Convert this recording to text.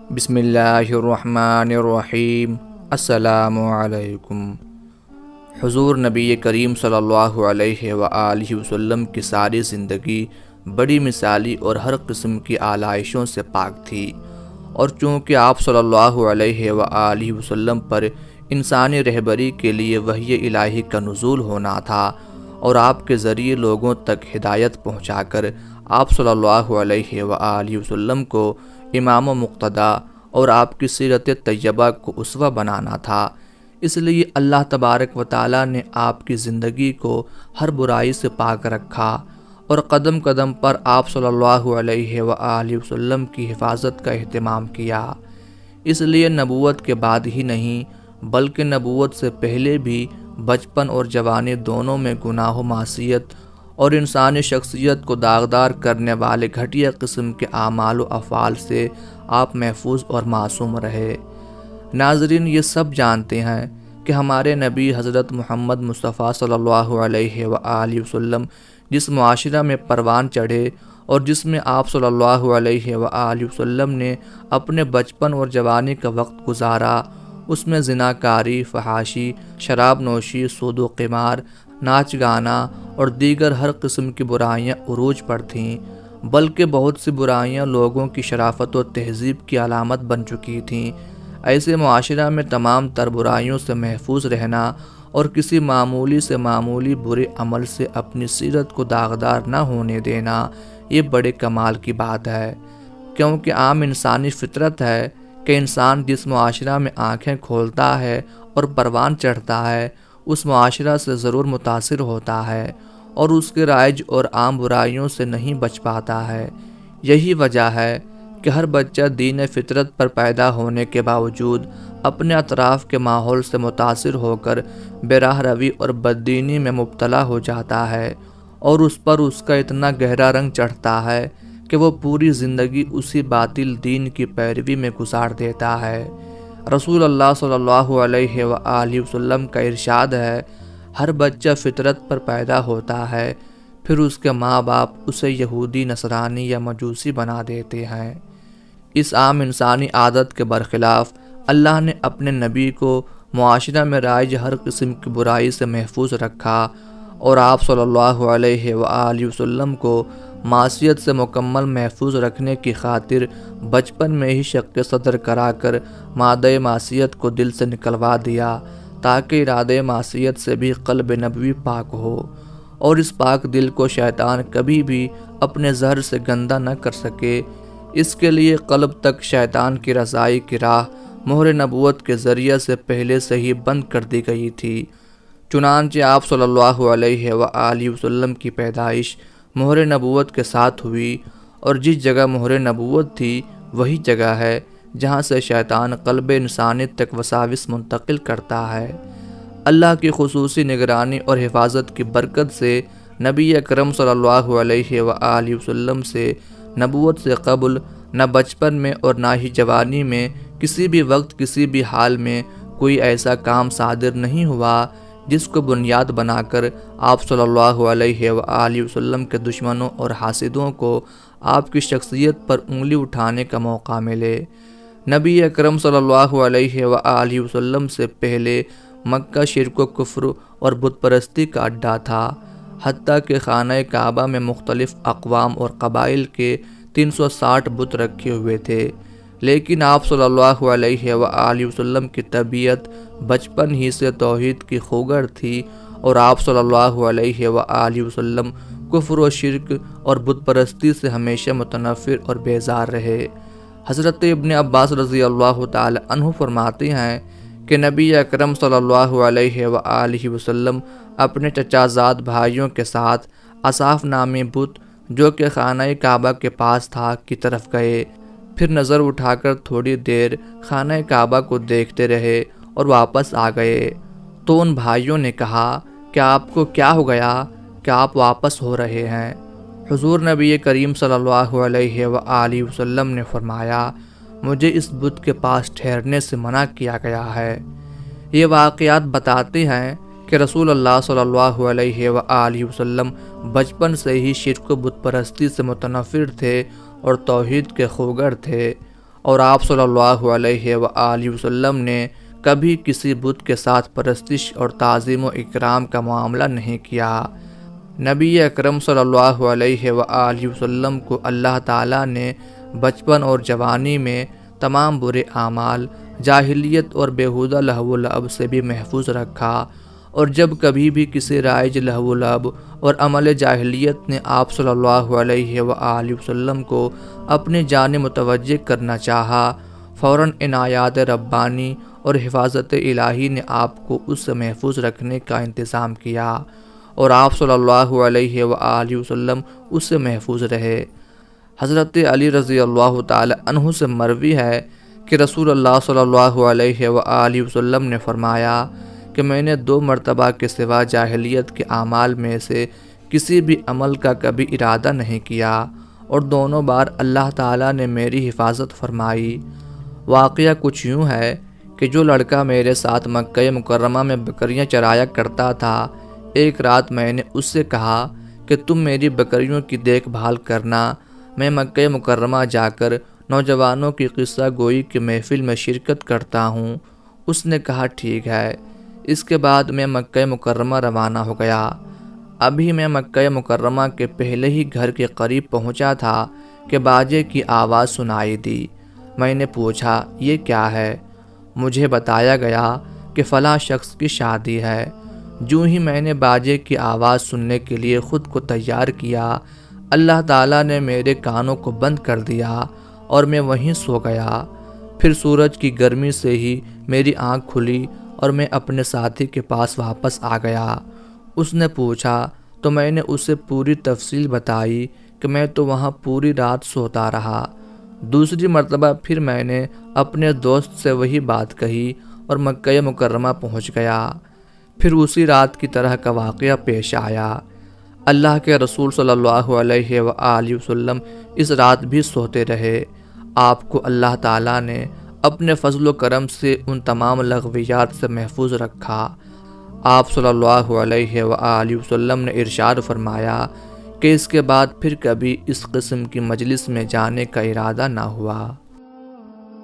بسم اللہ الرحمن الرحیم۔ السلام علیکم۔ حضور نبی کریم صلی اللہ علیہ وآلہ وسلم کی ساری زندگی بڑی مثالی اور ہر قسم کی آلائشوں سے پاک تھی، اور چونکہ آپ صلی اللہ علیہ وآلہ وسلم پر انسانی رہبری کے لیے وحی الہی کا نزول ہونا تھا اور آپ کے ذریعے لوگوں تک ہدایت پہنچا کر آپ صلی اللہ علیہ وآلہ وسلم کو امام و مقتدیٰ اور آپ کی سیرت طیبہ کو اسوہ بنانا تھا، اس لیے اللہ تبارک و تعالیٰ نے آپ کی زندگی کو ہر برائی سے پاک رکھا اور قدم قدم پر آپ صلی اللہ علیہ وآلہ وسلم کی حفاظت کا اہتمام کیا۔ اس لیے نبوت کے بعد ہی نہیں بلکہ نبوت سے پہلے بھی بچپن اور جوانی دونوں میں گناہ و معصیت اور انسانی شخصیت کو داغدار کرنے والے گھٹیا قسم کے اعمال و افعال سے آپ محفوظ اور معصوم رہے۔ ناظرین، یہ سب جانتے ہیں کہ ہمارے نبی حضرت محمد مصطفیٰ صلی اللہ علیہ وآلہ وسلم جس معاشرہ میں پروان چڑھے اور جس میں آپ صلی اللہ علیہ وآلہ وسلم نے اپنے بچپن اور جوانی کا وقت گزارا، اس میں زناکاری، فحاشی، شراب نوشی، سود و قمار، ناچ گانا اور دیگر ہر قسم کی برائیاں عروج پر تھیں، بلکہ بہت سی برائیاں لوگوں کی شرافت و تہذیب کی علامت بن چکی تھیں۔ ایسے معاشرہ میں تمام تر برائیوں سے محفوظ رہنا اور کسی معمولی سے معمولی برے عمل سے اپنی سیرت کو داغدار نہ ہونے دینا، یہ بڑے کمال کی بات ہے، کیونکہ عام انسانی فطرت ہے کہ انسان جس معاشرہ میں آنکھیں کھولتا ہے اور پروان چڑھتا ہے، اس معاشرہ سے ضرور متاثر ہوتا ہے اور اس کے رائج اور عام برائیوں سے نہیں بچ پاتا ہے۔ یہی وجہ ہے کہ ہر بچہ دین فطرت پر پیدا ہونے کے باوجود اپنے اطراف کے ماحول سے متاثر ہو کر بے راہ روی اور بددینی میں مبتلا ہو جاتا ہے، اور اس پر اس کا اتنا گہرا رنگ چڑھتا ہے کہ وہ پوری زندگی اسی باطل دین کی پیروی میں گزار دیتا ہے۔ رسول اللہ صلی اللہ علیہ وآلہ وسلم کا ارشاد ہے، ہر بچہ فطرت پر پیدا ہوتا ہے، پھر اس کے ماں باپ اسے یہودی، نصرانی یا مجوسی بنا دیتے ہیں۔ اس عام انسانی عادت کے برخلاف اللہ نے اپنے نبی کو معاشرہ میں رائج ہر قسم کی برائی سے محفوظ رکھا اور آپ صلی اللہ علیہ وآلہ وسلم کو معصیت سے مکمل محفوظ رکھنے کی خاطر بچپن میں ہی شق صدر کرا کر مادہ معصیت کو دل سے نکلوا دیا، تاکہ ارادہ معصیت سے بھی قلب نبوی پاک ہو اور اس پاک دل کو شیطان کبھی بھی اپنے زہر سے گندہ نہ کر سکے۔ اس کے لیے قلب تک شیطان کی رسائی کی راہ مہر نبوت کے ذریعے سے پہلے سے ہی بند کر دی گئی تھی۔ چنانچہ آپ صلی اللہ علیہ وآلہ وسلم کی پیدائش مہر نبوت کے ساتھ ہوئی، اور جس جگہ مہر نبوت تھی وہی جگہ ہے جہاں سے شیطان قلب انسانی تک وساوس منتقل کرتا ہے۔ اللہ کی خصوصی نگرانی اور حفاظت کی برکت سے نبی اکرم صلی اللہ علیہ وآلہ وسلم سے نبوت سے قبل نہ بچپن میں اور نہ ہی جوانی میں کسی بھی وقت کسی بھی حال میں کوئی ایسا کام صادر نہیں ہوا جس کو بنیاد بنا کر آپ صلی اللہ علیہ وآلہ وسلم کے دشمنوں اور حاسدوں کو آپ کی شخصیت پر انگلی اٹھانے کا موقع ملے۔ نبی اکرم صلی اللہ علیہ وآلہ وسلم سے پہلے مکہ شرک و کفر اور بت پرستی کا اڈا تھا، حتیٰ کہ خانہ کعبہ میں مختلف اقوام اور قبائل کے 360 بت رکھے ہوئے تھے، لیکن آپ صلی اللہ علیہ وآلہ وسلم کی طبیعت بچپن ہی سے توحید کی خوگر تھی، اور آپ صلی اللہ علیہ وآلہ وسلم کفر و شرک اور بت پرستی سے ہمیشہ متنفر اور بیزار رہے۔ حضرت ابن عباس رضی اللہ تعالی عنہ فرماتے ہیں کہ نبی اکرم صلی اللہ علیہ وآلہ وسلم اپنے چچا زاد بھائیوں کے ساتھ اصاف نامی بت جو کہ خانہ کعبہ کے پاس تھا کی طرف گئے، پھر نظر اٹھا کر تھوڑی دیر خانہ کعبہ کو دیکھتے رہے اور واپس آ گئے۔ تو ان بھائیوں نے کہا کہ آپ کو کیا ہو گیا کہ آپ واپس ہو رہے ہیں؟ حضور نبی کریم صلی اللہ علیہ وآلہ وسلم نے فرمایا، مجھے اس بت کے پاس ٹھہرنے سے منع کیا گیا ہے۔ یہ واقعات بتاتے ہیں کہ رسول اللہ صلی اللہ علیہ وآلہ وسلم بچپن سے ہی شرک و بت پرستی سے متنفر تھے اور توحید کے خوگر تھے، اور آپ صلی اللہ علیہ وآلہ وسلم نے کبھی کسی بت کے ساتھ پرستش اور تعظیم و اکرام کا معاملہ نہیں کیا۔ نبی اکرم صلی اللہ علیہ وآلہ وسلم کو اللہ تعالیٰ نے بچپن اور جوانی میں تمام برے اعمال، جاہلیت اور بیہودہ لہو و لعب سے بھی محفوظ رکھا، اور جب کبھی بھی کسی رائج لہو و لعب اور عمل جاہلیت نے آپ صلی اللہ علیہ وآلہ وسلم کو اپنی جانب متوجہ کرنا چاہا، فوراً عنایات ربانی اور حفاظت الہی نے آپ کو اس سے محفوظ رکھنے کا انتظام کیا، اور آپ صلی اللہ علیہ وآلہ وسلم اس سے محفوظ رہے۔ حضرت علی رضی اللہ تعالی عنہ سے مروی ہے کہ رسول اللہ صلی اللہ علیہ وآلہ وسلم نے فرمایا کہ میں نے 2 مرتبہ کے سوا جاہلیت کے اعمال میں سے کسی بھی عمل کا کبھی ارادہ نہیں کیا، اور دونوں بار اللہ تعالیٰ نے میری حفاظت فرمائی۔ واقعہ کچھ یوں ہے کہ جو لڑکا میرے ساتھ مکہ مکرمہ میں بکریاں چرایا کرتا تھا، ایک رات میں نے اس سے کہا کہ تم میری بکریوں کی دیکھ بھال کرنا، میں مکہ مکرمہ جا کر نوجوانوں کی قصہ گوئی کی محفل میں شرکت کرتا ہوں۔ اس نے کہا ٹھیک ہے۔ اس کے بعد میں مکہ مکرمہ روانہ ہو گیا۔ ابھی میں مکہ مکرمہ کے پہلے ہی گھر کے قریب پہنچا تھا کہ باجے کی آواز سنائی دی۔ میں نے پوچھا یہ کیا ہے؟ مجھے بتایا گیا کہ فلاں شخص کی شادی ہے۔ جوں ہی میں نے باجے کی آواز سننے کے لیے خود کو تیار کیا، اللہ تعالیٰ نے میرے کانوں کو بند کر دیا اور میں وہیں سو گیا۔ پھر سورج کی گرمی سے ہی میری آنکھ کھلی اور میں اپنے ساتھی کے پاس واپس آ گیا۔ اس نے پوچھا تو میں نے اسے پوری تفصیل بتائی کہ میں تو وہاں پوری رات سوتا رہا۔ دوسری مرتبہ پھر میں نے اپنے دوست سے وہی بات کہی اور مکہ مکرمہ پہنچ گیا۔ پھر اسی رات کی طرح کا واقعہ پیش آیا۔ اللہ کے رسول صلی اللہ علیہ وآلہ وسلم اس رات بھی سوتے رہے۔ آپ کو اللہ تعالیٰ نے اپنے فضل و کرم سے ان تمام لغویات سے محفوظ رکھا۔ آپ صلی اللہ علیہ وآلہ وسلم نے ارشاد فرمایا کہ اس کے بعد پھر کبھی اس قسم کی مجلس میں جانے کا ارادہ نہ ہوا۔